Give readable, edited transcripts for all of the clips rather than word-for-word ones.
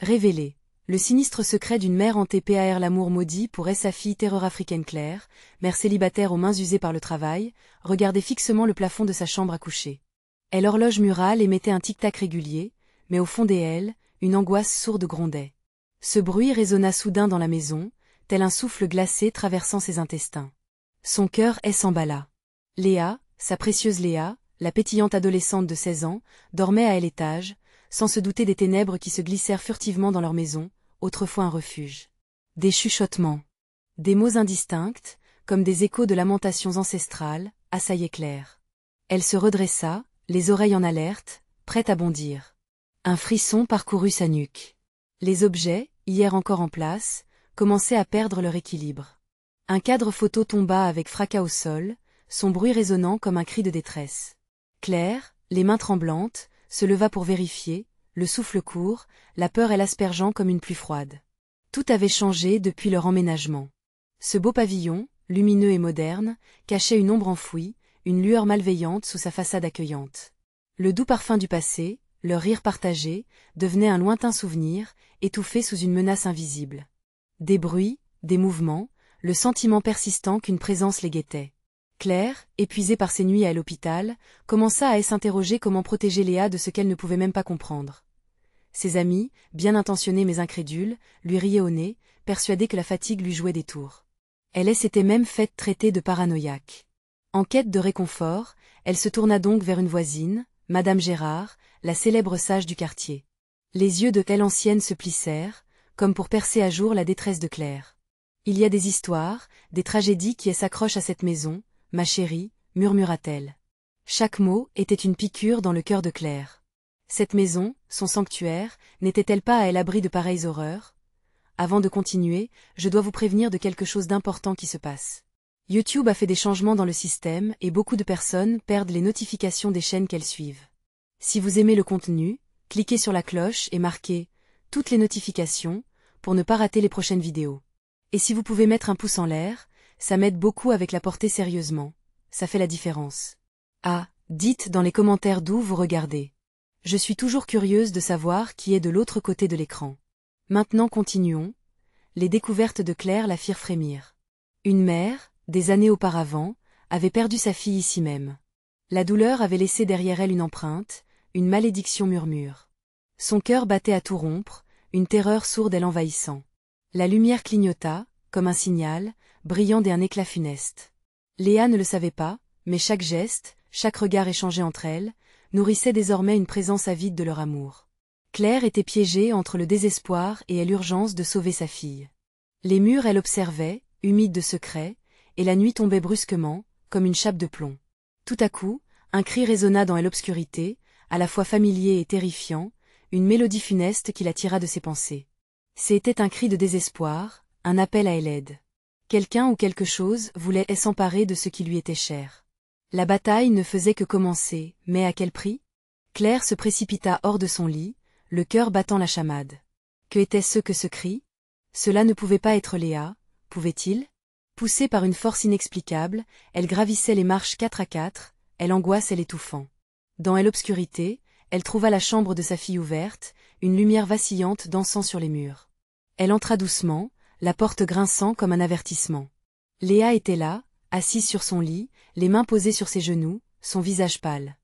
Révélé. Le sinistre secret d'une mère hantée par l'amour maudit pourrait sa fille terreur africaine Claire, mère célibataire aux mains usées par le travail, regardait fixement le plafond de sa chambre à coucher. Elle horloge murale émettait un tic-tac régulier, mais au fond d'elle, une angoisse sourde grondait. Ce bruit résonna soudain dans la maison, tel un souffle glacé traversant ses intestins. Son cœur s'emballa. Léa, sa précieuse Léa, la pétillante adolescente de 16 ans, dormait à l'étage, sans se douter des ténèbres qui se glissèrent furtivement dans leur maison, autrefois un refuge. Des chuchotements. Des mots indistincts, comme des échos de lamentations ancestrales, assaillaient Claire. Elle se redressa, les oreilles en alerte, prête à bondir. Un frisson parcourut sa nuque. Les objets, hier encore en place, commençaient à perdre leur équilibre. Un cadre photo tomba avec fracas au sol, son bruit résonnant comme un cri de détresse. Claire, les mains tremblantes, se leva pour vérifier, le souffle court, la peur l'aspergeant comme une pluie froide. Tout avait changé depuis leur emménagement. Ce beau pavillon, lumineux et moderne, cachait une ombre enfouie, une lueur malveillante sous sa façade accueillante. Le doux parfum du passé, leur rire partagé, devenait un lointain souvenir, étouffé sous une menace invisible. Des bruits, des mouvements, le sentiment persistant qu'une présence les guettait. Claire, épuisée par ses nuits à l'hôpital, commença à s'interroger comment protéger Léa de ce qu'elle ne pouvait même pas comprendre. Ses amis, bien intentionnés mais incrédules, lui riaient au nez, persuadés que la fatigue lui jouait des tours. Elle s'était même faite traiter de paranoïaque. En quête de réconfort, elle se tourna donc vers une voisine, Madame Gérard, la célèbre sage du quartier. Les yeux de elle ancienne se plissèrent, comme pour percer à jour la détresse de Claire. Il y a des histoires, des tragédies qui s'accrochent à cette maison, ma chérie, murmura-t-elle. Chaque mot était une piqûre dans le cœur de Claire. Cette maison, son sanctuaire, n'était-elle pas à l'abri de pareilles horreurs? Avant de continuer, je dois vous prévenir de quelque chose d'important qui se passe. YouTube a fait des changements dans le système et beaucoup de personnes perdent les notifications des chaînes qu'elles suivent. Si vous aimez le contenu, cliquez sur la cloche et marquez « Toutes les notifications » pour ne pas rater les prochaines vidéos. Et si vous pouvez mettre un pouce en l'air, ça m'aide beaucoup avec la portée sérieusement. Ça fait la différence. Ah, dites dans les commentaires d'où vous regardez. Je suis toujours curieuse de savoir qui est de l'autre côté de l'écran. Maintenant continuons. Les découvertes de Claire la firent frémir. Une mère, des années auparavant, avait perdu sa fille ici même. La douleur avait laissé derrière elle une empreinte, une malédiction murmure. Son cœur battait à tout rompre, une terreur sourde l'envahissant. La lumière clignota, comme un signal, brillant d'un éclat funeste. Léa ne le savait pas, mais chaque geste, chaque regard échangé entre elles, nourrissait désormais une présence avide de leur amour. Claire était piégée entre le désespoir et l'urgence de sauver sa fille. Les murs elle observait, humides de secrets, et la nuit tombait brusquement, comme une chape de plomb. Tout à coup, un cri résonna dans l'obscurité, à la fois familier et terrifiant, une mélodie funeste qui la tira de ses pensées. C'était un cri de désespoir, un appel à l'aide. Quelqu'un ou quelque chose voulait s'emparer de ce qui lui était cher. La bataille ne faisait que commencer, mais à quel prix? Claire se précipita hors de son lit, le cœur battant la chamade. Que était-ce que ce cri? Cela ne pouvait pas être Léa, pouvait-il? Poussée par une force inexplicable, elle gravissait les marches 4 à 4, elle angoisse l'étouffant. Dans l'obscurité, elle trouva la chambre de sa fille ouverte, une lumière vacillante dansant sur les murs. Elle entra doucement, la porte grinçant comme un avertissement. Léa était là, assise sur son lit, les mains posées sur ses genoux, son visage pâle.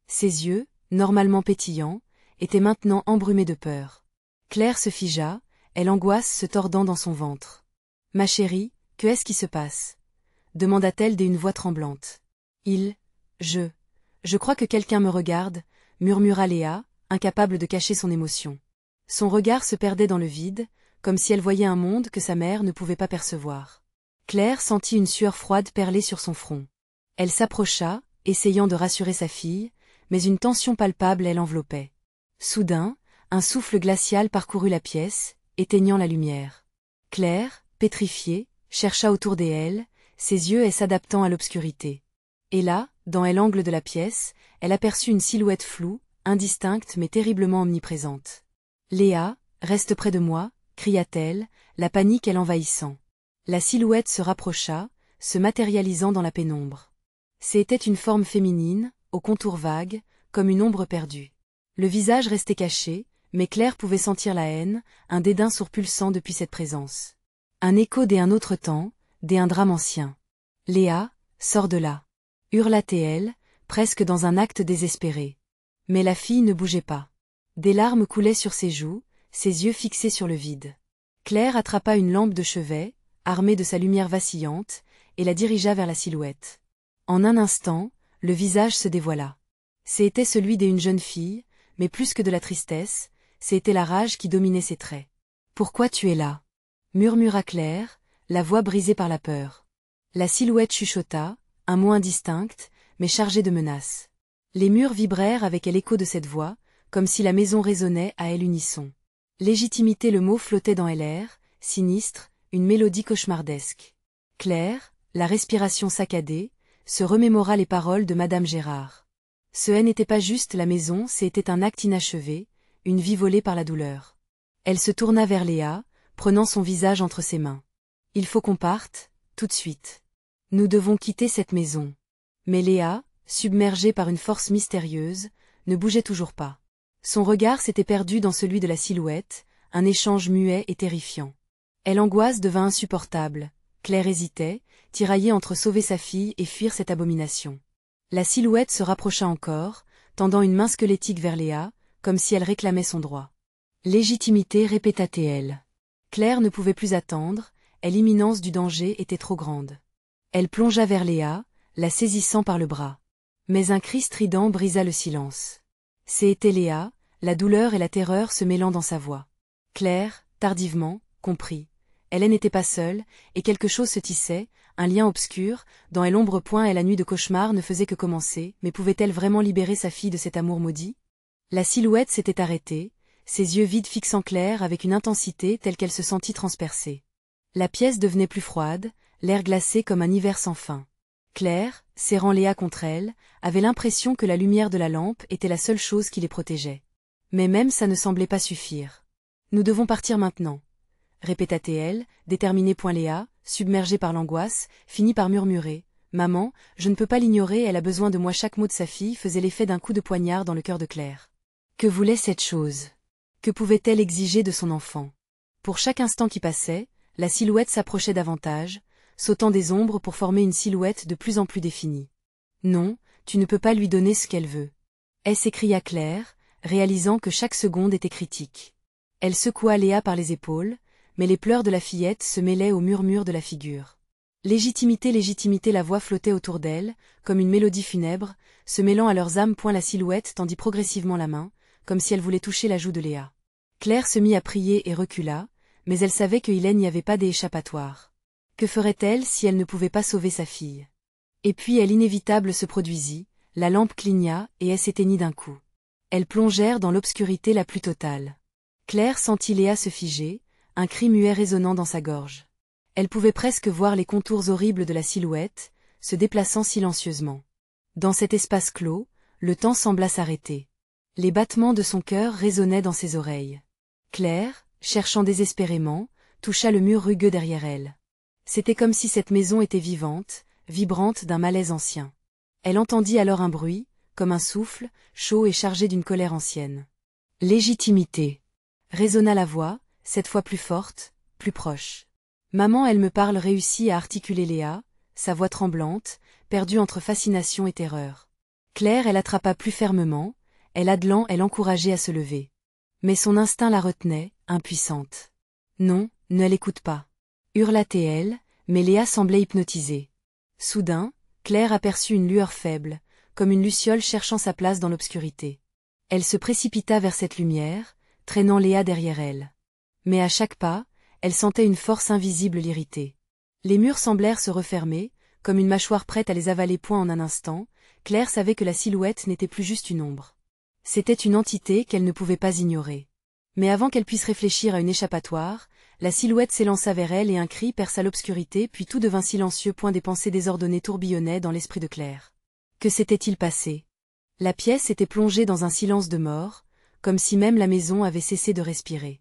Ses yeux, normalement pétillants, étaient maintenant embrumés de peur. Claire se figea, l'angoisse se tordant dans son ventre. « Ma chérie, que est-ce qui se passe » demanda-t-elle d'une voix tremblante. « Je crois que quelqu'un me regarde » murmura Léa, incapable de cacher son émotion. Son regard se perdait dans le vide, comme si elle voyait un monde que sa mère ne pouvait pas percevoir. Claire sentit une sueur froide perler sur son front. Elle s'approcha, essayant de rassurer sa fille, mais une tension palpable l'enveloppait. Soudain, un souffle glacial parcourut la pièce, éteignant la lumière. Claire, pétrifiée, chercha autour d'elle, ses yeux s'adaptant à l'obscurité. Et là, dans l'angle de la pièce, elle aperçut une silhouette floue, indistincte mais terriblement omniprésente. « Léa, reste près de moi » cria-t-elle, la panique l'envahissant. La silhouette se rapprocha, se matérialisant dans la pénombre. C'était une forme féminine, aux contours vagues, comme une ombre perdue. Le visage restait caché, Mais Claire pouvait sentir la haine, un dédain surpulsant depuis cette présence. Un écho dès un autre temps, dès un drame ancien. « Léa, sors de là !» hurla-t-elle, presque dans un acte désespéré. Mais la fille ne bougeait pas. Des larmes coulaient sur ses joues, ses yeux fixés sur le vide. Claire attrapa une lampe de chevet, armée de sa lumière vacillante, et la dirigea vers la silhouette. En un instant, le visage se dévoila. C'était celui d'une jeune fille, mais plus que de la tristesse, c'était la rage qui dominait ses traits. « Pourquoi tu es là ?» murmura Claire, la voix brisée par la peur. La silhouette chuchota, un mot indistinct, mais chargé de menaces. Les murs vibrèrent avec l'écho de cette voix, comme si la maison résonnait à elle unisson. Légitimité, le mot flottait dans l'air, sinistre, une mélodie cauchemardesque. Claire, la respiration saccadée, se remémora les paroles de Madame Gérard. Ce n'était pas juste la maison, c'était un acte inachevé, une vie volée par la douleur. Elle se tourna vers Léa, prenant son visage entre ses mains. « Il faut qu'on parte, tout de suite. Nous devons quitter cette maison. » Mais Léa, submergée par une force mystérieuse, ne bougeait toujours pas. Son regard s'était perdu dans celui de la silhouette, un échange muet et terrifiant. L'angoisse devint insupportable. Claire hésitait, tiraillée entre sauver sa fille et fuir cette abomination. La silhouette se rapprocha encore, tendant une main squelettique vers Léa, comme si elle réclamait son droit. « Légitimité, répéta-t-elle. Claire ne pouvait plus attendre, et l'imminence du danger était trop grande. Elle plongea vers Léa, la saisissant par le bras. Mais un cri strident brisa le silence. C'était Léa, la douleur et la terreur se mêlant dans sa voix. Claire, tardivement, comprit. Elle n'était pas seule, et quelque chose se tissait, un lien obscur, dans l'ombre point et la nuit de cauchemar ne faisait que commencer, mais pouvait-elle vraiment libérer sa fille de cet amour maudit? La silhouette s'était arrêtée, ses yeux vides fixant Claire avec une intensité telle qu'elle se sentit transpercée. La pièce devenait plus froide, l'air glacé comme un hiver sans fin. Claire, serrant Léa contre elle, avait l'impression que la lumière de la lampe était la seule chose qui les protégeait. Mais même ça ne semblait pas suffire. « Nous devons partir maintenant », répéta-t-elle, déterminée. Léa, submergée par l'angoisse, finit par murmurer. « Maman, je ne peux pas l'ignorer, elle a besoin de moi. » Chaque mot de sa fille faisait l'effet d'un coup de poignard dans le cœur de Claire. Que voulait cette chose? Que pouvait-elle exiger de son enfant? Pour chaque instant qui passait, la silhouette s'approchait davantage, sautant des ombres pour former une silhouette de plus en plus définie. « Non, tu ne peux pas lui donner ce qu'elle veut. » s'écria Claire, réalisant que chaque seconde était critique. Elle secoua Léa par les épaules, mais les pleurs de la fillette se mêlaient au murmure de la figure. Légitimité, légitimité, la voix flottait autour d'elle, comme une mélodie funèbre, se mêlant à leurs âmes. La silhouette tendit progressivement la main, comme si elle voulait toucher la joue de Léa. Claire se mit à prier et recula, mais elle savait qu'il n'y avait pas d'échappatoire. Que ferait-elle si elle ne pouvait pas sauver sa fille? Et puis l'inévitable se produisit, la lampe cligna et elle s'éteignit d'un coup. Elles plongèrent dans l'obscurité la plus totale. Claire sentit Léa se figer, un cri muet résonnant dans sa gorge. Elle pouvait presque voir les contours horribles de la silhouette, se déplaçant silencieusement. Dans cet espace clos, le temps sembla s'arrêter. Les battements de son cœur résonnaient dans ses oreilles. Claire, cherchant désespérément, toucha le mur rugueux derrière elle. C'était comme si cette maison était vivante, vibrante d'un malaise ancien. Elle entendit alors un bruit, comme un souffle, chaud et chargé d'une colère ancienne. « Légitimité !» résonna la voix, cette fois plus forte, plus proche. « Maman, elle me parle » réussit à articuler Léa, sa voix tremblante, perdue entre fascination et terreur. Claire, elle attrapa plus fermement, elle adelant, elle encourageait à se lever. Mais son instinct la retenait, impuissante. « Non, ne l'écoute pas !» hurla-t-elle, mais Léa semblait hypnotisée. Soudain, Claire aperçut une lueur faible, comme une luciole cherchant sa place dans l'obscurité. Elle se précipita vers cette lumière, traînant Léa derrière elle. Mais à chaque pas, elle sentait une force invisible l'irriter. Les murs semblèrent se refermer, comme une mâchoire prête à les avaler. En un instant, Claire savait que la silhouette n'était plus juste une ombre. C'était une entité qu'elle ne pouvait pas ignorer. Mais avant qu'elle puisse réfléchir à une échappatoire, la silhouette s'élança vers elle et un cri perça l'obscurité, puis tout devint silencieux. Des pensées désordonnées tourbillonnaient dans l'esprit de Claire. Que s'était-il passé? La pièce était plongée dans un silence de mort, comme si même la maison avait cessé de respirer.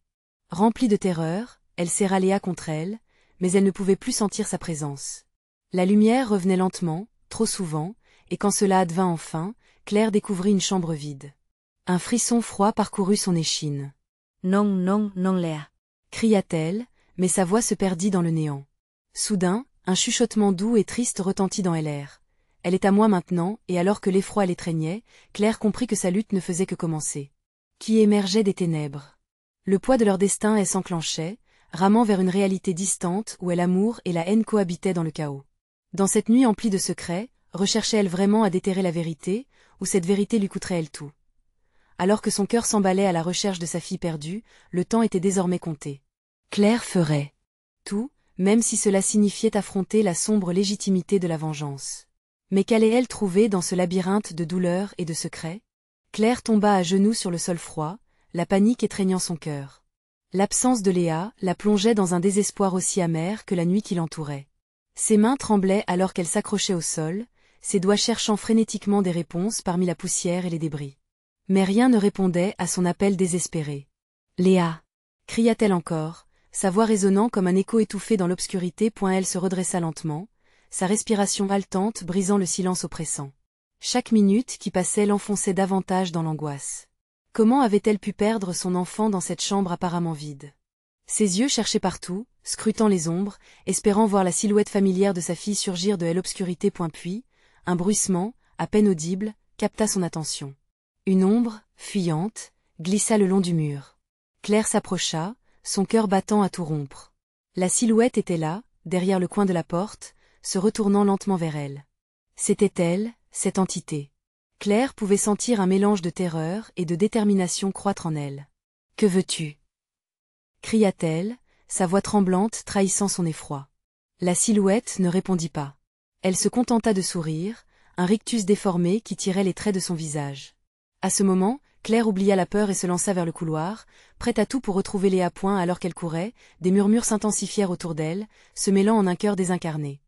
Remplie de terreur, elle serra Léa contre elle, mais elle ne pouvait plus sentir sa présence. La lumière revenait lentement, trop souvent, et quand cela advint enfin, Claire découvrit une chambre vide. Un frisson froid parcourut son échine. Non, non, non, Léa. Cria-t-elle, mais sa voix se perdit dans le néant. Soudain, un chuchotement doux et triste retentit dans l'air. Elle est à moi maintenant, et alors que l'effroi l'étreignait, Claire comprit que sa lutte ne faisait que commencer. Qui émergeait des ténèbres. Le poids de leur destin elle s'enclenchait, ramant vers une réalité distante où l'amour et la haine cohabitaient dans le chaos. Dans cette nuit emplie de secrets, recherchait-elle vraiment à déterrer la vérité, ou cette vérité lui coûterait elle tout? Alors que son cœur s'emballait à la recherche de sa fille perdue, le temps était désormais compté. Claire ferait tout, même si cela signifiait affronter la sombre légitimité de la vengeance. Mais qu'allait-elle trouver dans ce labyrinthe de douleurs et de secrets? Claire tomba à genoux sur le sol froid, la panique étreignant son cœur. L'absence de Léa la plongeait dans un désespoir aussi amer que la nuit qui l'entourait. Ses mains tremblaient alors qu'elle s'accrochait au sol, ses doigts cherchant frénétiquement des réponses parmi la poussière et les débris. Mais rien ne répondait à son appel désespéré. « Léa !» cria-t-elle encore, sa voix résonnant comme un écho étouffé dans l'obscurité. Elle se redressa lentement, sa respiration haletante brisant le silence oppressant. Chaque minute qui passait l'enfonçait davantage dans l'angoisse. Comment avait-elle pu perdre son enfant dans cette chambre apparemment vide? Ses yeux cherchaient partout, scrutant les ombres, espérant voir la silhouette familière de sa fille surgir de l'obscurité. Puis, un bruissement, à peine audible, capta son attention. Une ombre, fuyante, glissa le long du mur. Claire s'approcha, son cœur battant à tout rompre. La silhouette était là, derrière le coin de la porte, se retournant lentement vers elle. C'était elle, cette entité. Claire pouvait sentir un mélange de terreur et de détermination croître en elle. « Que veux-tu » cria-t-elle, sa voix tremblante trahissant son effroi. La silhouette ne répondit pas. Elle se contenta de sourire, un rictus déformé qui tirait les traits de son visage. À ce moment, Claire oublia la peur et se lança vers le couloir, prête à tout pour retrouver Léa. Alors qu'elle courait, des murmures s'intensifièrent autour d'elle, se mêlant en un chœur désincarné.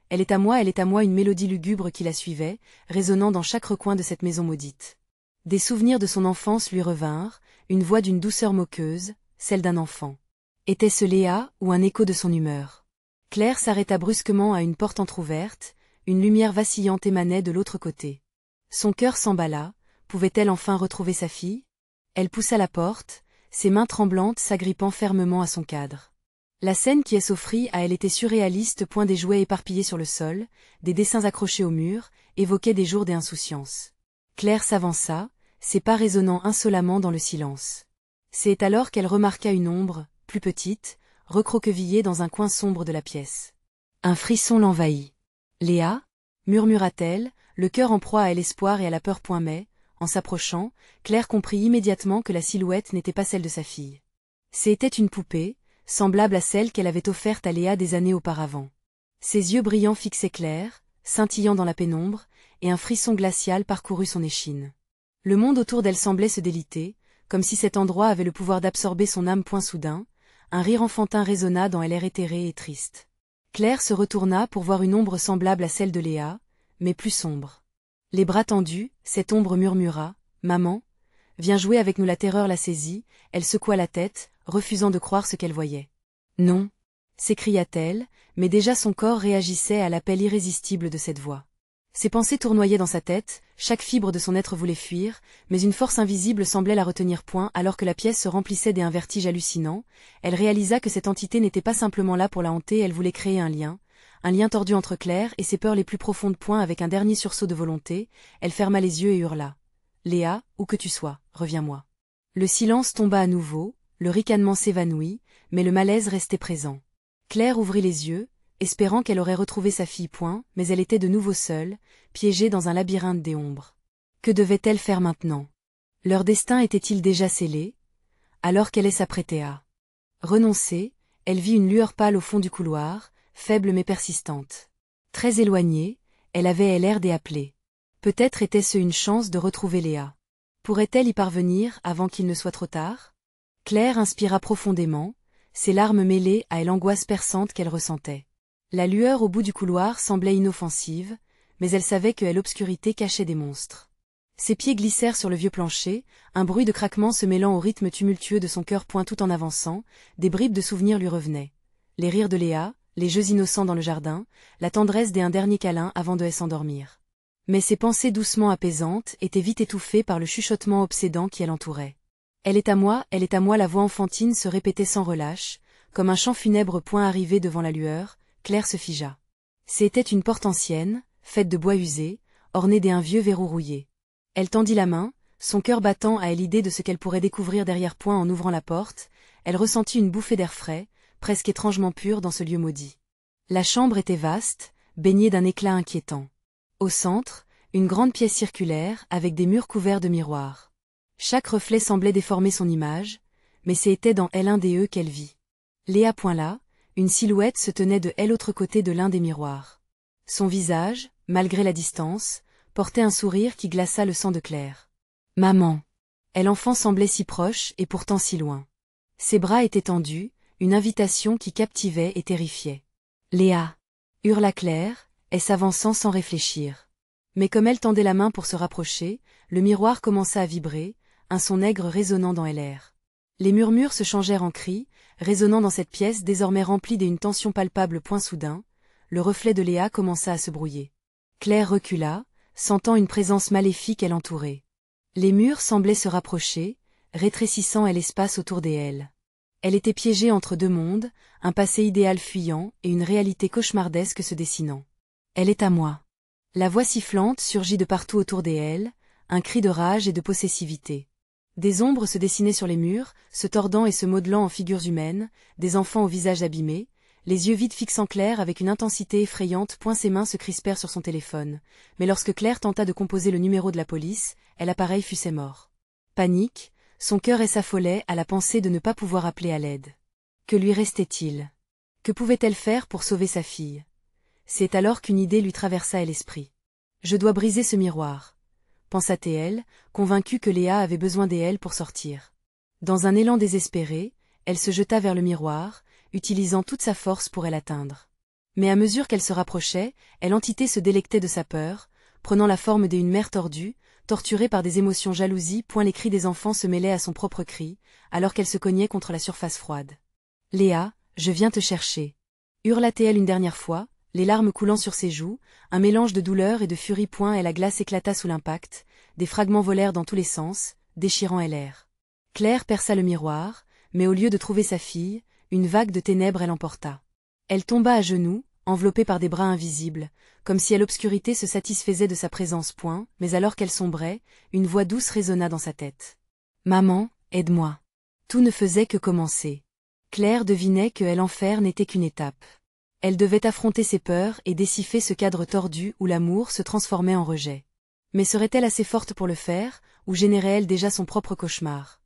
Elle est à moi, une mélodie lugubre qui la suivait, résonnant dans chaque recoin de cette maison maudite. Des souvenirs de son enfance lui revinrent, une voix d'une douceur moqueuse, celle d'un enfant. Était-ce Léa ou un écho de son humeur? Claire s'arrêta brusquement à une porte entr'ouverte, une lumière vacillante émanait de l'autre côté. Son cœur s'emballa, pouvait-elle enfin retrouver sa fille? Elle poussa la porte, ses mains tremblantes s'agrippant fermement à son cadre. La scène qui s'offrit à elle était surréaliste. Des jouets éparpillés sur le sol, des dessins accrochés au mur, évoquaient des jours d'insouciance. Claire s'avança, ses pas résonnant insolemment dans le silence. C'est alors qu'elle remarqua une ombre, plus petite, recroquevillée dans un coin sombre de la pièce. Un frisson l'envahit. « Léa » murmura-t-elle, le cœur en proie à l'espoir et à la peur. Mais, en s'approchant, Claire comprit immédiatement que la silhouette n'était pas celle de sa fille. C'était une poupée, semblable à celle qu'elle avait offerte à Léa des années auparavant. Ses yeux brillants fixaient Claire, scintillant dans la pénombre, et un frisson glacial parcourut son échine. Le monde autour d'elle semblait se déliter, comme si cet endroit avait le pouvoir d'absorber son âme. Soudain, un rire enfantin résonna dans l'air éthéré et triste. Claire se retourna pour voir une ombre semblable à celle de Léa, mais plus sombre. Les bras tendus, cette ombre murmura « Maman, viens jouer avec nous ». La terreur la saisit, elle secoua la tête, refusant de croire ce qu'elle voyait. « Non » s'écria-t-elle, mais déjà son corps réagissait à l'appel irrésistible de cette voix. Ses pensées tournoyaient dans sa tête, chaque fibre de son être voulait fuir, mais une force invisible semblait la retenir. Alors que la pièce se remplissait d'un vertige hallucinant, elle réalisa que cette entité n'était pas simplement là pour la hanter, elle voulait créer un lien tordu entre Claire et ses peurs les plus profondes. Avec un dernier sursaut de volonté, elle ferma les yeux et hurla. « Léa, où que tu sois, reviens-moi ». Le silence tomba à nouveau, le ricanement s'évanouit, mais le malaise restait présent. Claire ouvrit les yeux, espérant qu'elle aurait retrouvé sa fille. Mais elle était de nouveau seule, piégée dans un labyrinthe des ombres. Que devait-elle faire maintenant? Leur destin était-il déjà scellé? Alors qu'elle s'apprêtait à renoncer, elle vit une lueur pâle au fond du couloir, faible mais persistante. Très éloignée, elle avait l'air d'y appeler. Peut-être était-ce une chance de retrouver Léa. Pourrait-elle y parvenir avant qu'il ne soit trop tard? Claire inspira profondément, ses larmes mêlées à l'angoisse perçante qu'elle ressentait. La lueur au bout du couloir semblait inoffensive, mais elle savait que l'obscurité cachait des monstres. Ses pieds glissèrent sur le vieux plancher, un bruit de craquement se mêlant au rythme tumultueux de son cœur. Tout en avançant, des bribes de souvenirs lui revenaient. Les rires de Léa, les jeux innocents dans le jardin, la tendresse d'un dernier câlin avant de s'endormir. Mais ses pensées doucement apaisantes étaient vite étouffées par le chuchotement obsédant qui l'entourait. Elle est à moi, la voix enfantine se répétait sans relâche, comme un chant funèbre point arrivé devant la lueur. Claire se figea. C'était une porte ancienne, faite de bois usé, ornée d'un vieux verrou rouillé. Elle tendit la main, son cœur battant à l'idée de ce qu'elle pourrait découvrir derrière point en ouvrant la porte. Elle ressentit une bouffée d'air frais, presque étrangement pur dans ce lieu maudit. La chambre était vaste, baignée d'un éclat inquiétant. Au centre, une grande pièce circulaire, avec des murs couverts de miroirs. Chaque reflet semblait déformer son image, mais c'était dans elle un des eux qu'elle vit. Léa point là, une silhouette se tenait de elle autre côté de l'un des miroirs. Son visage, malgré la distance, portait un sourire qui glaça le sang de Claire. Maman. Et l'enfant semblait si proche et pourtant si loin. Ses bras étaient tendus, une invitation qui captivait et terrifiait. Léa. Hurla Claire, et s'avançant sans réfléchir. Mais comme elle tendait la main pour se rapprocher, le miroir commença à vibrer, un son aigre résonnant dans l'air. Les murmures se changèrent en cris, résonnant dans cette pièce désormais remplie d'une tension palpable point soudain, le reflet de Léa commença à se brouiller. Claire recula, sentant une présence maléfique elle entourer. Les murs semblaient se rapprocher, rétrécissant l'espace autour d'elle. Elle était piégée entre deux mondes, un passé idéal fuyant et une réalité cauchemardesque se dessinant. Elle est à moi. La voix sifflante surgit de partout autour d'elle, un cri de rage et de possessivité. Des ombres se dessinaient sur les murs, se tordant et se modelant en figures humaines, des enfants au visage abîmé, les yeux vides fixant Claire avec une intensité effrayante. Ses mains se crispèrent sur son téléphone, mais lorsque Claire tenta de composer le numéro de la police, l'appareil fut mort. Panique, son cœur s'affolait à la pensée de ne pas pouvoir appeler à l'aide. Que lui restait-il? Que pouvait-elle faire pour sauver sa fille? C'est alors qu'une idée lui traversa l'esprit. Je dois briser ce miroir, pensa-t-elle, convaincue que Léa avait besoin d'elle pour sortir. Dans un élan désespéré, elle se jeta vers le miroir, utilisant toute sa force pour l'atteindre. Mais à mesure qu'elle se rapprochait, l'entité se délectait de sa peur, prenant la forme d'une mère tordue, torturée par des émotions jalousie. Les cris des enfants se mêlaient à son propre cri, alors qu'elle se cognait contre la surface froide. « Léa, je viens te chercher !» hurla-t-elle une dernière fois, les larmes coulant sur ses joues, un mélange de douleur et de furie. Et la glace éclata sous l'impact, des fragments volèrent dans tous les sens, déchirant l'air. Claire perça le miroir, mais au lieu de trouver sa fille, une vague de ténèbres l'emporta. Elle tomba à genoux, enveloppée par des bras invisibles, comme si l'obscurité se satisfaisait de sa présence. Mais alors qu'elle sombrait, une voix douce résonna dans sa tête. « Maman, aide-moi. » Tout ne faisait que commencer. Claire devinait que l'enfer n'était qu'une étape. Elle devait affronter ses peurs et décifrer ce cadre tordu où l'amour se transformait en rejet. Mais serait-elle assez forte pour le faire, ou générait-elle déjà son propre cauchemar?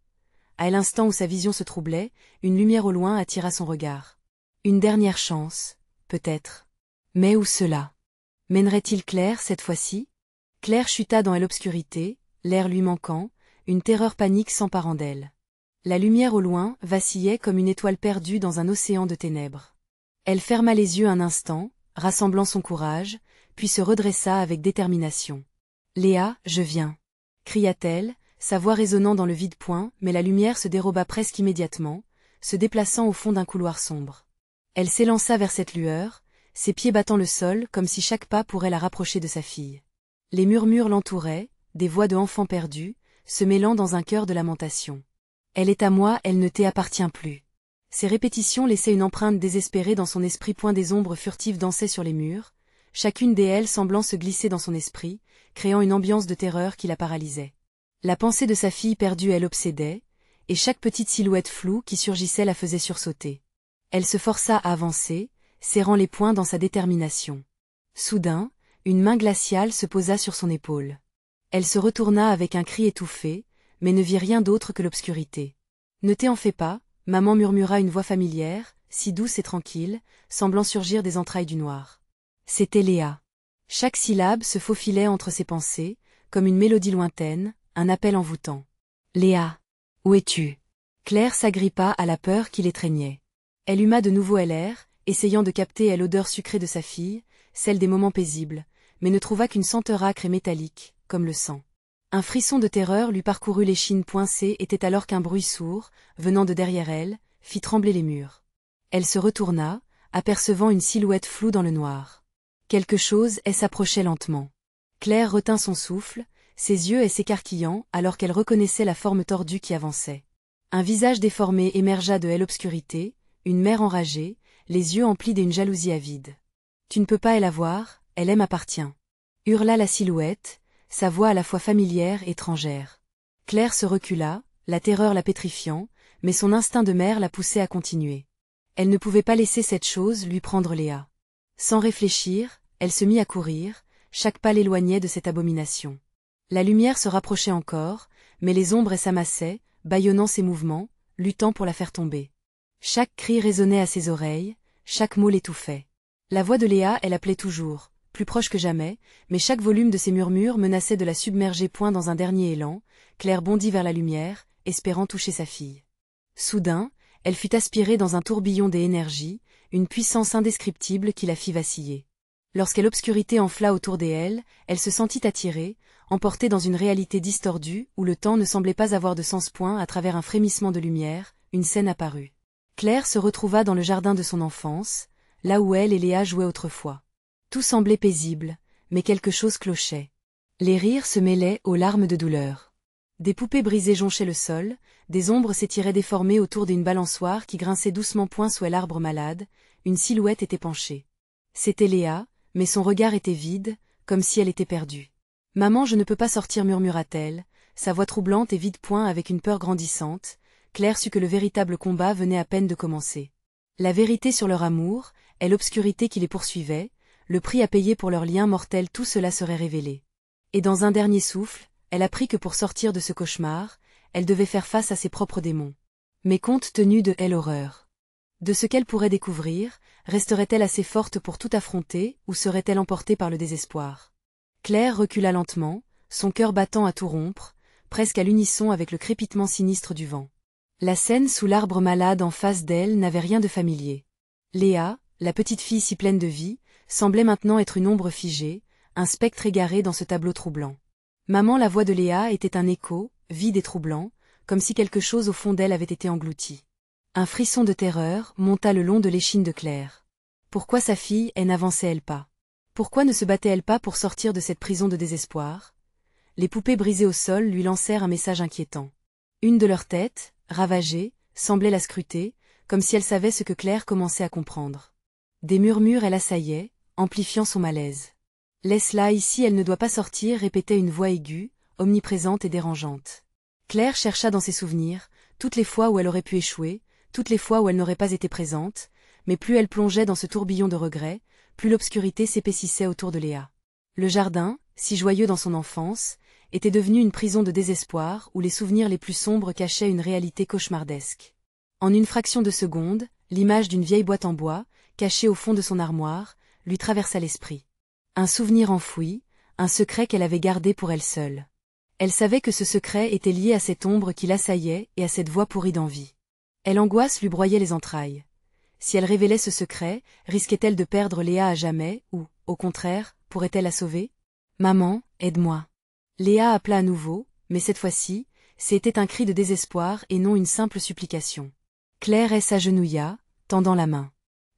À l'instant où sa vision se troublait, une lumière au loin attira son regard. Une dernière chance, peut-être. Mais où cela? Mènerait-il Claire cette fois-ci? Claire chuta dans l'obscurité, l'air lui manquant, une terreur panique s'emparant d'elle. La lumière au loin vacillait comme une étoile perdue dans un océan de ténèbres. Elle ferma les yeux un instant, rassemblant son courage, puis se redressa avec détermination. « Léa, je viens !» cria-t-elle, sa voix résonnant dans le vide. Mais la lumière se déroba presque immédiatement, se déplaçant au fond d'un couloir sombre. Elle s'élança vers cette lueur, ses pieds battant le sol comme si chaque pas pourrait la rapprocher de sa fille. Les murmures l'entouraient, des voix de enfants perdus, se mêlant dans un chœur de lamentation. « Elle est à moi, elle ne t'appartient plus. » Ces répétitions laissaient une empreinte désespérée dans son esprit. Des ombres furtives dansaient sur les murs, chacune d'elles semblant se glisser dans son esprit, créant une ambiance de terreur qui la paralysait. La pensée de sa fille perdue l'obsédait, et chaque petite silhouette floue qui surgissait la faisait sursauter. Elle se força à avancer, serrant les poings dans sa détermination. Soudain, une main glaciale se posa sur son épaule. Elle se retourna avec un cri étouffé, mais ne vit rien d'autre que l'obscurité. « Ne t'en fais pas !» maman murmura une voix familière, si douce et tranquille, semblant surgir des entrailles du noir. C'était Léa. Chaque syllabe se faufilait entre ses pensées, comme une mélodie lointaine, un appel envoûtant. « Léa, où es-tu » Claire s'agrippa à la peur qui l'étreignait. Elle huma de nouveau l'air, essayant de capter l'odeur sucrée de sa fille, celle des moments paisibles, mais ne trouva qu'une senteur âcre et métallique, comme le sang. Un frisson de terreur lui parcourut l'échine. Était alors qu'un bruit sourd, venant de derrière elle, fit trembler les murs. Elle se retourna, apercevant une silhouette floue dans le noir. Quelque chose s'approchait lentement. Claire retint son souffle, ses yeux s'écarquillant alors qu'elle reconnaissait la forme tordue qui avançait. Un visage déformé émergea de l'obscurité, une mère enragée, les yeux emplis d'une jalousie avide. « Tu ne peux pas la voir, elle m'appartient. » Hurla la silhouette, sa voix à la fois familière et étrangère. Claire se recula, la terreur la pétrifiant, mais son instinct de mère la poussait à continuer. Elle ne pouvait pas laisser cette chose lui prendre Léa. Sans réfléchir, elle se mit à courir, chaque pas l'éloignait de cette abomination. La lumière se rapprochait encore, mais les ombres s'amassaient, bâillonnant ses mouvements, luttant pour la faire tomber. Chaque cri résonnait à ses oreilles, chaque mot l'étouffait. La voix de Léa, elle appelait toujours, plus proche que jamais, mais chaque volume de ses murmures menaçait de la submerger. Point dans un dernier élan, Claire bondit vers la lumière, espérant toucher sa fille. Soudain, elle fut aspirée dans un tourbillon d'énergie, une puissance indescriptible qui la fit vaciller. Lorsque l'obscurité enfla autour d'elle, elle se sentit attirée, emportée dans une réalité distordue où le temps ne semblait pas avoir de sens. À travers un frémissement de lumière, une scène apparut. Claire se retrouva dans le jardin de son enfance, là où elle et Léa jouaient autrefois. Tout semblait paisible, mais quelque chose clochait. Les rires se mêlaient aux larmes de douleur. Des poupées brisées jonchaient le sol, des ombres s'étiraient déformées autour d'une balançoire qui grinçait doucement. Sous l'arbre malade, une silhouette était penchée. C'était Léa, mais son regard était vide, comme si elle était perdue. « Maman, je ne peux pas sortir, murmura-t-elle, sa voix troublante et vide. Avec une peur grandissante, Claire sut que le véritable combat venait à peine de commencer. La vérité sur leur amour, et l'obscurité qui les poursuivait, le prix à payer pour leur lien mortel, tout cela serait révélé. Et dans un dernier souffle, elle apprit que pour sortir de ce cauchemar, elle devait faire face à ses propres démons. Mais compte tenu de l'horreur. De ce qu'elle pourrait découvrir, resterait-elle assez forte pour tout affronter, ou serait-elle emportée par le désespoir? Claire recula lentement, son cœur battant à tout rompre, presque à l'unisson avec le crépitement sinistre du vent. La scène sous l'arbre malade en face d'elle n'avait rien de familier. Léa, la petite fille si pleine de vie, semblait maintenant être une ombre figée, un spectre égaré dans ce tableau troublant. Maman, la voix de Léa était un écho, vide et troublant, comme si quelque chose au fond d'elle avait été englouti. Un frisson de terreur monta le long de l'échine de Claire. Pourquoi sa fille, n'avançait-elle pas? Pourquoi ne se battait-elle pas pour sortir de cette prison de désespoir? Les poupées brisées au sol lui lancèrent un message inquiétant. Une de leurs têtes, ravagée, semblait la scruter, comme si elle savait ce que Claire commençait à comprendre. Des murmures l'assaillaient, amplifiant son malaise. « Laisse-la ici, elle ne doit pas sortir » répétait une voix aiguë, omniprésente et dérangeante. Claire chercha dans ses souvenirs, toutes les fois où elle aurait pu échouer, toutes les fois où elle n'aurait pas été présente, mais plus elle plongeait dans ce tourbillon de regrets, plus l'obscurité s'épaississait autour de Léa. Le jardin, si joyeux dans son enfance, était devenu une prison de désespoir où les souvenirs les plus sombres cachaient une réalité cauchemardesque. En une fraction de seconde, l'image d'une vieille boîte en bois, cachée au fond de son armoire, lui traversa l'esprit. Un souvenir enfoui, un secret qu'elle avait gardé pour elle seule. Elle savait que ce secret était lié à cette ombre qui l'assaillait et à cette voix pourrie d'envie. L'angoisse lui broyait les entrailles. Si elle révélait ce secret, risquait-elle de perdre Léa à jamais, ou, au contraire, pourrait-elle la sauver? « Maman, aide-moi » Léa appela à nouveau, mais cette fois-ci, c'était un cri de désespoir et non une simple supplication. Claire s'agenouilla, tendant la main.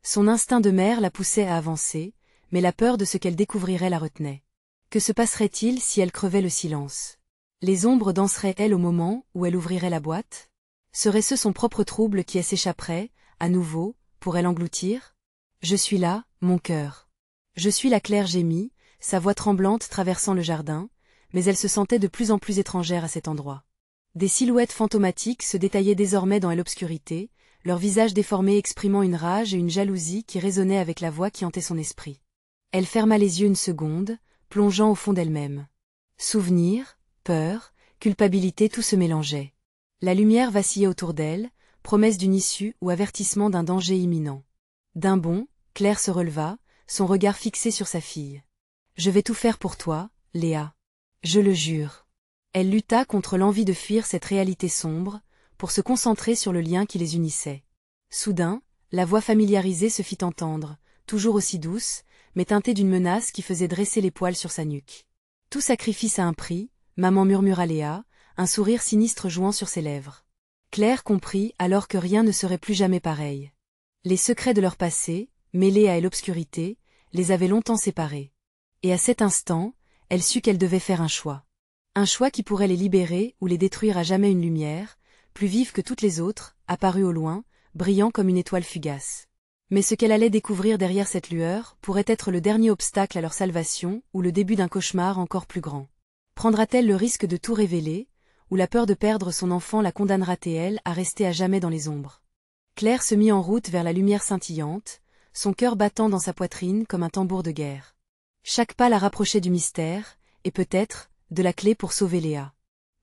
Son instinct de mère la poussait à avancer, mais la peur de ce qu'elle découvrirait la retenait. Que se passerait-il si elle crevait le silence? Les ombres danseraient-elles au moment où elle ouvrirait la boîte? Serait-ce son propre trouble qui s'échapperait, à nouveau, pour elle engloutir? « Je suis là, mon cœur. Je suis là. » Claire gémit, sa voix tremblante traversant le jardin, mais elle se sentait de plus en plus étrangère à cet endroit. Des silhouettes fantomatiques se détaillaient désormais dans l'obscurité, leurs visages déformés exprimant une rage et une jalousie qui résonnaient avec la voix qui hantait son esprit. Elle ferma les yeux une seconde, plongeant au fond d'elle-même. Souvenir, peur, culpabilité, tout se mélangeait. La lumière vacillait autour d'elle, promesse d'une issue ou avertissement d'un danger imminent. D'un bond, Claire se releva, son regard fixé sur sa fille. « Je vais tout faire pour toi, Léa. Je le jure. » Elle lutta contre l'envie de fuir cette réalité sombre, pour se concentrer sur le lien qui les unissait. Soudain, la voix familiarisée se fit entendre, toujours aussi douce, mais teintée d'une menace qui faisait dresser les poils sur sa nuque. « Tout sacrifice a un prix », maman murmura Léa, un sourire sinistre jouant sur ses lèvres. Claire comprit alors que rien ne serait plus jamais pareil. Les secrets de leur passé, mêlés à l'obscurité, les avaient longtemps séparés. Et à cet instant, elle sut qu'elle devait faire un choix. Un choix qui pourrait les libérer ou les détruire à jamais. Une lumière, plus vive que toutes les autres, apparut au loin, brillant comme une étoile fugace. Mais ce qu'elle allait découvrir derrière cette lueur pourrait être le dernier obstacle à leur salvation ou le début d'un cauchemar encore plus grand. Prendra-t-elle le risque de tout révéler, ou la peur de perdre son enfant la condamnera-t-elle à rester à jamais dans les ombres? Claire se mit en route vers la lumière scintillante, son cœur battant dans sa poitrine comme un tambour de guerre. Chaque pas la rapprochait du mystère, et peut-être, de la clé pour sauver Léa.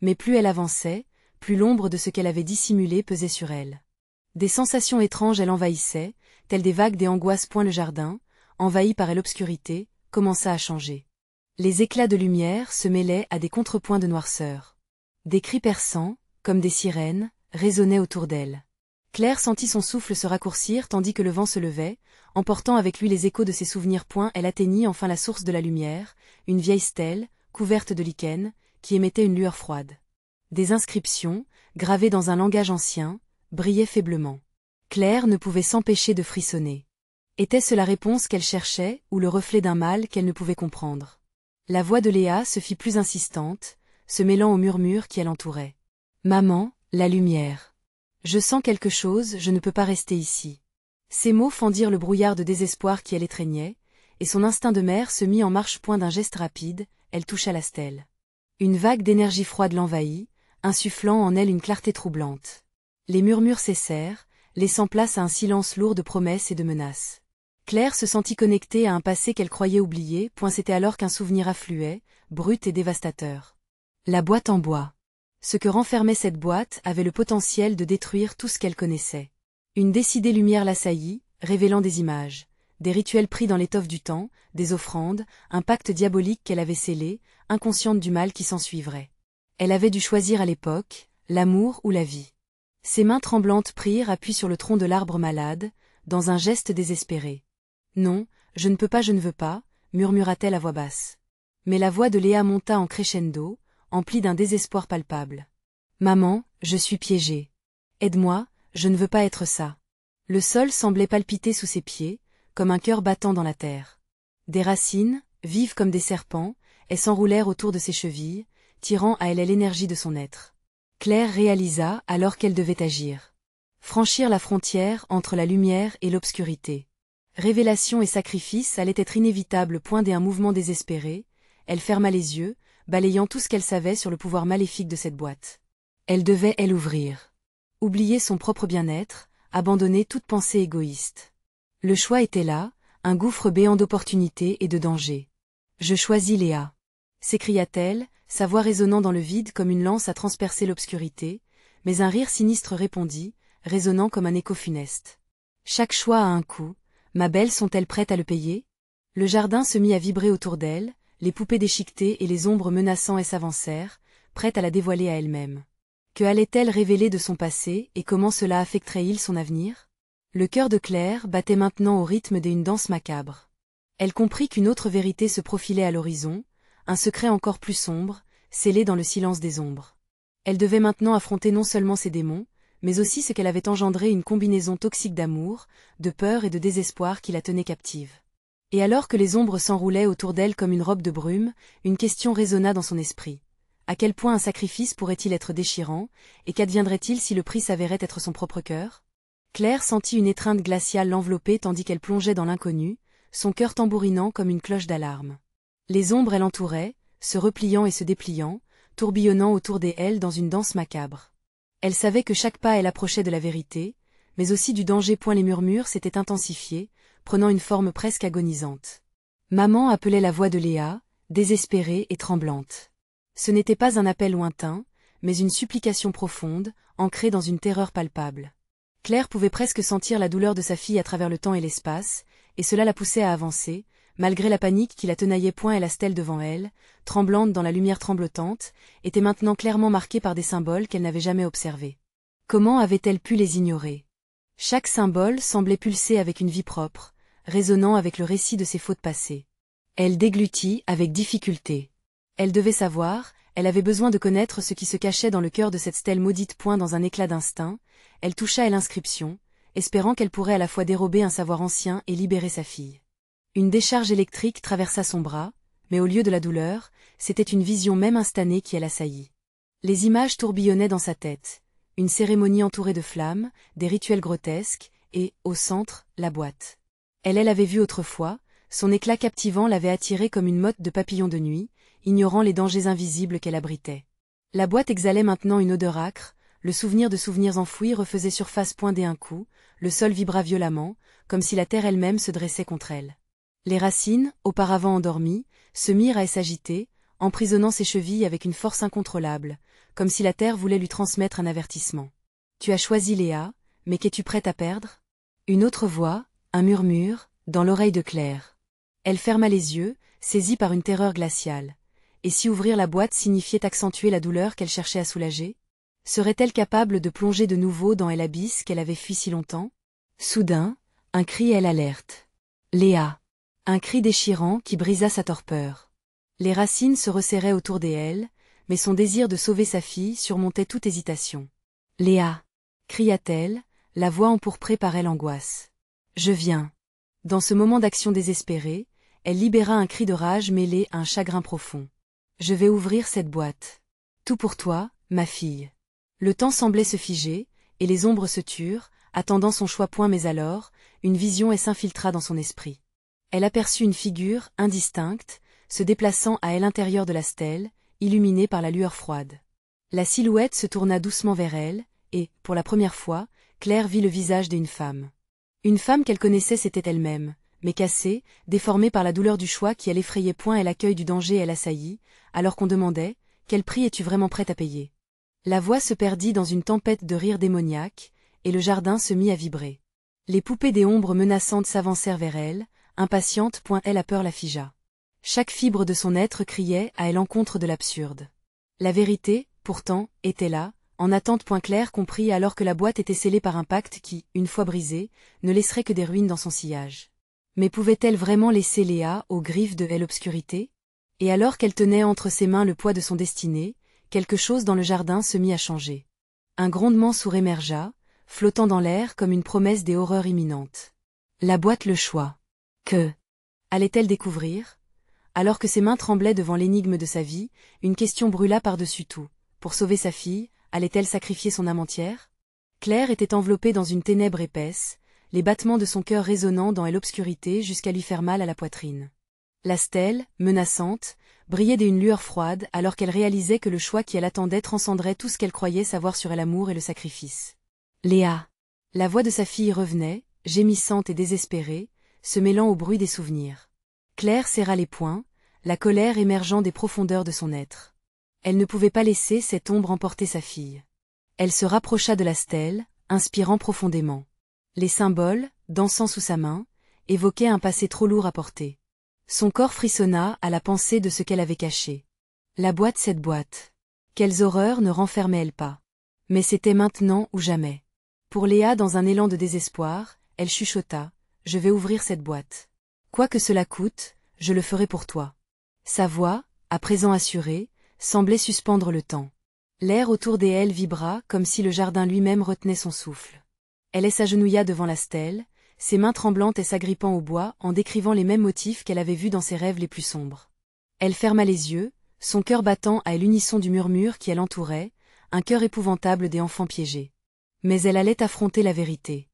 Mais plus elle avançait, plus l'ombre de ce qu'elle avait dissimulé pesait sur elle. Des sensations étranges elle envahissait, telles des vagues des angoisses. Le jardin, envahi par l'obscurité, commença à changer. Les éclats de lumière se mêlaient à des contrepoints de noirceur. Des cris perçants, comme des sirènes, résonnaient autour d'elle. Claire sentit son souffle se raccourcir tandis que le vent se levait, emportant avec lui les échos de ses souvenirs. Elle atteignit enfin la source de la lumière, une vieille stèle, couverte de lichen, qui émettait une lueur froide. Des inscriptions, gravées dans un langage ancien, brillaient faiblement. Claire ne pouvait s'empêcher de frissonner. Était-ce la réponse qu'elle cherchait, ou le reflet d'un mal qu'elle ne pouvait comprendre? La voix de Léa se fit plus insistante, se mêlant aux murmures qui l'entouraient. « Maman, la lumière. Je sens quelque chose, je ne peux pas rester ici. » Ces mots fendirent le brouillard de désespoir qui l'étreignait, et son instinct de mère se mit en marche. D'un geste rapide, elle toucha la stèle. Une vague d'énergie froide l'envahit, insufflant en elle une clarté troublante. Les murmures cessèrent, laissant place à un silence lourd de promesses et de menaces. Claire se sentit connectée à un passé qu'elle croyait oublié. C'était alors qu'un souvenir affluait, brut et dévastateur. La boîte en bois. Ce que renfermait cette boîte avait le potentiel de détruire tout ce qu'elle connaissait. Une décidée lumière l'assaillit, révélant des images, des rituels pris dans l'étoffe du temps, des offrandes, un pacte diabolique qu'elle avait scellé, inconsciente du mal qui s'ensuivrait. Elle avait dû choisir à l'époque, l'amour ou la vie. Ses mains tremblantes prirent appui sur le tronc de l'arbre malade, dans un geste désespéré. « Non, je ne peux pas, je ne veux pas », murmura-t-elle à voix basse. Mais la voix de Léa monta en crescendo, emplie d'un désespoir palpable. « Maman, je suis piégée. Aide-moi, je ne veux pas être ça. » Le sol semblait palpiter sous ses pieds, comme un cœur battant dans la terre. Des racines, vives comme des serpents, s'enroulèrent autour de ses chevilles, tirant à elle l'énergie de son être. Claire réalisa alors qu'elle devait agir. Franchir la frontière entre la lumière et l'obscurité. Révélation et sacrifice allaient être inévitables. Dès un mouvement désespéré, elle ferma les yeux, balayant tout ce qu'elle savait sur le pouvoir maléfique de cette boîte. Elle devait, elle, ouvrir. Oublier son propre bien-être, abandonner toute pensée égoïste. Le choix était là, un gouffre béant d'opportunités et de dangers. « Je choisis Léa !» s'écria-t-elle, sa voix résonnant dans le vide comme une lance à transpercer l'obscurité, mais un rire sinistre répondit, résonnant comme un écho funeste. « Chaque choix a un coût, ma belle, sont-elles prêtes à le payer ?» Le jardin se mit à vibrer autour d'elle, les poupées déchiquetées et les ombres menaçantes s'avancèrent, prêtes à la dévoiler à elle-même. Que allait-elle révéler de son passé et comment cela affecterait-il son avenir? Le cœur de Claire battait maintenant au rythme d'une danse macabre. Elle comprit qu'une autre vérité se profilait à l'horizon, un secret encore plus sombre, scellé dans le silence des ombres. Elle devait maintenant affronter non seulement ses démons, mais aussi ce qu'elle avait engendré, une combinaison toxique d'amour, de peur et de désespoir qui la tenait captive. Et alors que les ombres s'enroulaient autour d'elle comme une robe de brume, une question résonna dans son esprit. À quel point un sacrifice pourrait-il être déchirant, et qu'adviendrait-il si le prix s'avérait être son propre cœur? Claire sentit une étreinte glaciale l'envelopper tandis qu'elle plongeait dans l'inconnu, son cœur tambourinant comme une cloche d'alarme. Les ombres l'entouraient, se repliant et se dépliant, tourbillonnant autour d'elle dans une danse macabre. Elle savait que chaque pas elle approchait de la vérité, mais aussi du danger. Les murmures s'étaient intensifiés, prenant une forme presque agonisante. Maman appelait la voix de Léa, désespérée et tremblante. Ce n'était pas un appel lointain, mais une supplication profonde, ancrée dans une terreur palpable. Claire pouvait presque sentir la douleur de sa fille à travers le temps et l'espace, et cela la poussait à avancer, malgré la panique qui la tenaillait. Et la stèle devant elle, tremblante dans la lumière tremblotante, était maintenant clairement marquée par des symboles qu'elle n'avait jamais observés. Comment avait-elle pu les ignorer? Chaque symbole semblait pulser avec une vie propre, résonnant avec le récit de ses fautes passées. Elle déglutit avec difficulté. Elle devait savoir, elle avait besoin de connaître ce qui se cachait dans le cœur de cette stèle maudite. Dans un éclat d'instinct, elle toucha à l'inscription, espérant qu'elle pourrait à la fois dérober un savoir ancien et libérer sa fille. Une décharge électrique traversa son bras, mais au lieu de la douleur, c'était une vision même instantanée qui l'assaillit. Les images tourbillonnaient dans sa tête. Une cérémonie entourée de flammes, des rituels grotesques, et, au centre, la boîte. Elle l'avait vue autrefois, son éclat captivant l'avait attirée comme une motte de papillons de nuit, ignorant les dangers invisibles qu'elle abritait. La boîte exhalait maintenant une odeur âcre, le souvenir de souvenirs enfouis refaisait surface point d'un coup, le sol vibra violemment, comme si la terre elle-même se dressait contre elle. Les racines, auparavant endormies, se mirent à s'agiter, emprisonnant ses chevilles avec une force incontrôlable, comme si la terre voulait lui transmettre un avertissement. Tu as choisi Léa, mais qu'es-tu prête à perdre? Une autre voix, un murmure, dans l'oreille de Claire. Elle ferma les yeux, saisie par une terreur glaciale. Et si ouvrir la boîte signifiait accentuer la douleur qu'elle cherchait à soulager? Serait-elle capable de plonger de nouveau dans l'abysse qu'elle avait fui si longtemps? Soudain, un cri et l'alerte. Léa. Un cri déchirant qui brisa sa torpeur. Les racines se resserraient autour d'elle, mais son désir de sauver sa fille surmontait toute hésitation. Léa. Cria-t-elle, la voix empourprée par elle angoisse. Je viens. Dans ce moment d'action désespérée, elle libéra un cri de rage mêlé à un chagrin profond. Je vais ouvrir cette boîte. Tout pour toi, ma fille. Le temps semblait se figer, et les ombres se turent, attendant son choix point mais alors, une vision s'infiltra dans son esprit. Elle aperçut une figure, indistincte, se déplaçant à l'intérieur de la stèle, illuminée par la lueur froide. La silhouette se tourna doucement vers elle, et, pour la première fois, Claire vit le visage d'une femme. Une femme qu'elle connaissait c'était elle-même, mais cassée, déformée par la douleur du choix qui elle effrayait point et l'accueil du danger elle assaillit, alors qu'on demandait « Quel prix es-tu vraiment prête à payer ?» La voix se perdit dans une tempête de rires démoniaques, et le jardin se mit à vibrer. Les poupées des ombres menaçantes s'avancèrent vers elle, impatientes point elle la peur la figea. Chaque fibre de son être criait à l'encontre de l'absurde. La vérité, pourtant, était là, en attente point Claire comprit alors que la boîte était scellée par un pacte qui, une fois brisé, ne laisserait que des ruines dans son sillage. Mais pouvait-elle vraiment laisser Léa aux griffes de l'obscurité? Et alors qu'elle tenait entre ses mains le poids de son destinée, quelque chose dans le jardin se mit à changer. Un grondement sourd émergea, flottant dans l'air comme une promesse des horreurs imminentes. La boîte le choix. Que allait-elle découvrir? Alors que ses mains tremblaient devant l'énigme de sa vie, une question brûla par-dessus tout. Pour sauver sa fille, allait-elle sacrifier son âme entière? Claire était enveloppée dans une ténèbre épaisse, les battements de son cœur résonnant dans l'obscurité jusqu'à lui faire mal à la poitrine. La stèle, menaçante, brillait d'une lueur froide alors qu'elle réalisait que le choix qui l'attendait transcenderait tout ce qu'elle croyait savoir sur l'amour et le sacrifice. Léa. La voix de sa fille revenait, gémissante et désespérée, se mêlant au bruit des souvenirs. Claire serra les poings, la colère émergeant des profondeurs de son être. Elle ne pouvait pas laisser cette ombre emporter sa fille. Elle se rapprocha de la stèle, inspirant profondément. Les symboles, dansant sous sa main, évoquaient un passé trop lourd à porter. Son corps frissonna à la pensée de ce qu'elle avait caché. Cette boîte. Quelles horreurs ne renfermait-elle pas? Mais c'était maintenant ou jamais. Pour Léa, dans un élan de désespoir, elle chuchota, « Je vais ouvrir cette boîte. Quoi que cela coûte, je le ferai pour toi. » Sa voix, à présent assurée, semblait suspendre le temps. L'air autour d'elle vibra comme si le jardin lui-même retenait son souffle. Elle s'agenouilla devant la stèle, ses mains tremblantes et s'agrippant au bois en décrivant les mêmes motifs qu'elle avait vus dans ses rêves les plus sombres. Elle ferma les yeux, son cœur battant à l'unisson du murmure qui l'entourait, un cœur épouvantable des enfants piégés. Mais elle allait affronter la vérité.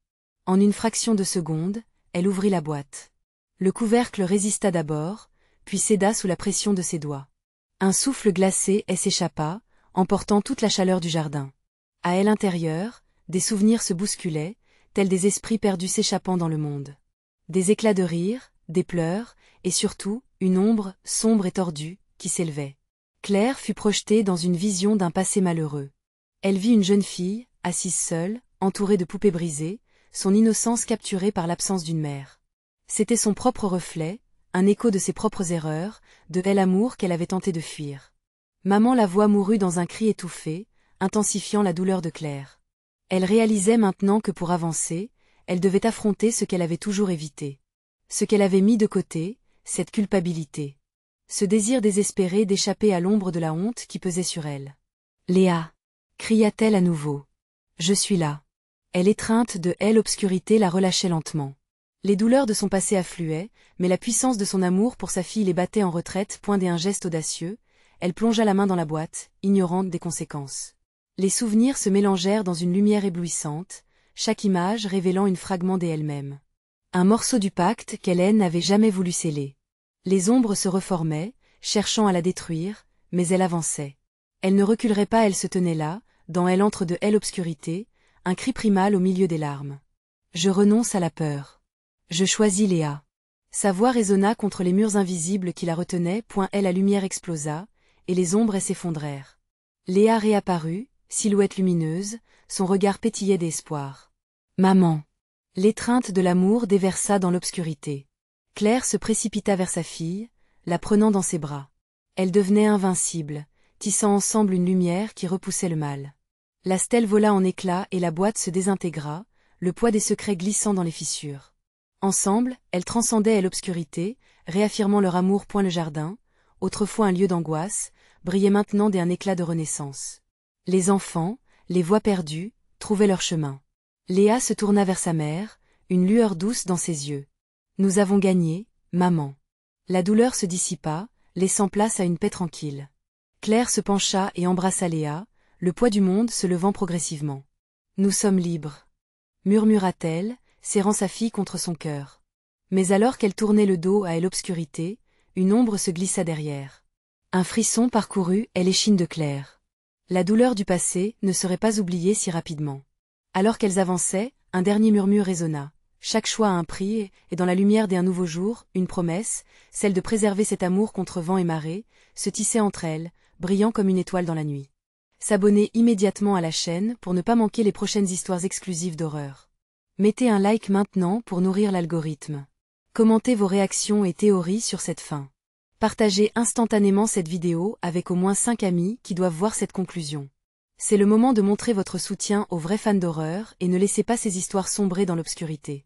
En une fraction de seconde, elle ouvrit la boîte. Le couvercle résista d'abord, puis céda sous la pression de ses doigts. Un souffle glacé s'échappa, emportant toute la chaleur du jardin. À l'intérieur, des souvenirs se bousculaient, tels des esprits perdus s'échappant dans le monde. Des éclats de rire, des pleurs, et surtout, une ombre, sombre et tordue, qui s'élevait. Claire fut projetée dans une vision d'un passé malheureux. Elle vit une jeune fille, assise seule, entourée de poupées brisées, son innocence capturée par l'absence d'une mère. C'était son propre reflet, un écho de ses propres erreurs, de l'amour qu'elle avait tenté de fuir. Maman la voix mourut dans un cri étouffé, intensifiant la douleur de Claire. Elle réalisait maintenant que pour avancer, elle devait affronter ce qu'elle avait toujours évité. Ce qu'elle avait mis de côté, cette culpabilité. Ce désir désespéré d'échapper à l'ombre de la honte qui pesait sur elle. « Léa !» cria-t-elle à nouveau. « Je suis là. » Elle étreinte de l'obscurité la relâchait lentement. Les douleurs de son passé affluaient, mais la puissance de son amour pour sa fille les battait en retraite. Point d'un geste audacieux, elle plongea la main dans la boîte, ignorante des conséquences. Les souvenirs se mélangèrent dans une lumière éblouissante, chaque image révélant une fragment d'elle-même. Un morceau du pacte qu'Hélène n'avait jamais voulu sceller. Les ombres se reformaient, cherchant à la détruire, mais elle avançait. Elle ne reculerait pas, elle se tenait là, dans elle entre de elle obscurité, un cri primal au milieu des larmes. Je renonce à la peur. Je choisis Léa. Sa voix résonna contre les murs invisibles qui la retenaient, et la lumière explosa, et les ombres s'effondrèrent. Léa réapparut, silhouette lumineuse, son regard pétillait d'espoir. Maman. L'étreinte de l'amour déversa dans l'obscurité. Claire se précipita vers sa fille, la prenant dans ses bras. Elle devenait invincible, tissant ensemble une lumière qui repoussait le mal. La stèle vola en éclats et la boîte se désintégra, le poids des secrets glissant dans les fissures. Ensemble, elles transcendaient l'obscurité, réaffirmant leur amour. Le jardin, autrefois un lieu d'angoisse, brillait maintenant d'un éclat de renaissance. Les enfants, les voix perdues, trouvaient leur chemin. Léa se tourna vers sa mère, une lueur douce dans ses yeux. Nous avons gagné, maman. La douleur se dissipa, laissant place à une paix tranquille. Claire se pencha et embrassa Léa, le poids du monde se levant progressivement. Nous sommes libres, murmura-t-elle, serrant sa fille contre son cœur. Mais alors qu'elle tournait le dos à l'obscurité, une ombre se glissa derrière. Un frisson parcourut l'échine de Claire. La douleur du passé ne serait pas oubliée si rapidement. Alors qu'elles avançaient, un dernier murmure résonna. Chaque choix a un prix, et dans la lumière d'un nouveau jour, une promesse, celle de préserver cet amour contre vent et marée, se tissait entre elles, brillant comme une étoile dans la nuit. S'abonner immédiatement à la chaîne pour ne pas manquer les prochaines histoires exclusives d'horreur. Mettez un like maintenant pour nourrir l'algorithme. Commentez vos réactions et théories sur cette fin. Partagez instantanément cette vidéo avec au moins 5 amis qui doivent voir cette conclusion. C'est le moment de montrer votre soutien aux vrais fans d'horreur et ne laissez pas ces histoires sombrer dans l'obscurité.